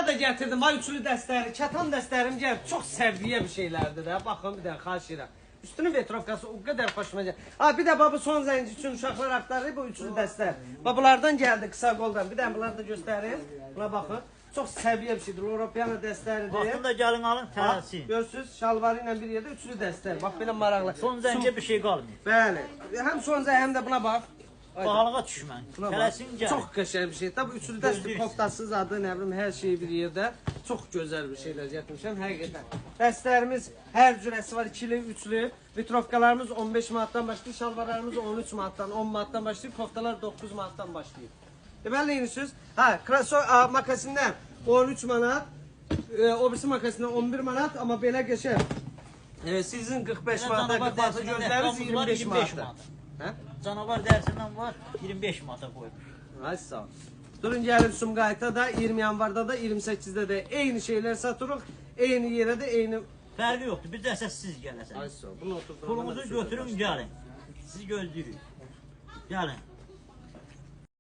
da getirdim. Ay üçlü dəstələri, kətan dəstələrim gəlib. Çox səviyyə bir şeylərdir də. Baxın bir dənə xahiş edirəm. Üstünün vetrovkası o qədər xoşuma gəlir. Ha bir də bu son zənci üçün uşaqlar axtarır bu üçlü dəstə. Bunlardan gəldi qısa qoldan. Bir dənə bunları da göstərin. Buna baxın. Çox səviyyə bir şeydir. European dəstəridir. Vaxtında da gəlin alın tələsin. Görürsüz, şalvarı ilə bir yerdə üçlü dəstə. Bax belə maraqlı. Son zəncə bir şey qalmıyor. Bəli. Həm son zəncə həm də buna bax. Bahalığa düşmən. Tələsin gəl. Çox qəşəng bir şey. Tabii üçlü dəstə koftasız adı, nə bilim, hər şey bir yerdə. Çox gözəl bir şeylər gətirmişəm həqiqətən. Dəstələrimiz hər cürəsi var, ikili, üçlü. Vitrovkalarımız 15 manatdan başlayır, şalvarlarımız 13 manatdan, 10 manatdan başlayır, koftalar 9 manatdan başlayır. Deməli neyiniz? Ha, makasindən 13 manat, o birisi makasindən 11 manat, amma belə qəşəng. Sizin 45 manata, 40 manata gözləriniz 25 manata. Hə? Canavar dərsindən var, 25 manata qoymuş. Ay sağ ol. Durun gəlin Sumqayıtda da, 20 yanvarda da, 28-də də eyni şeylər satırıq, eyni yerə də eyni... Fərqi yoxdur, bir də siz gələsiniz. Ay sağ ol, bunu oturdum. Pulunuzu götürün, gəlin. Sizi gözləyirik. Gəlin.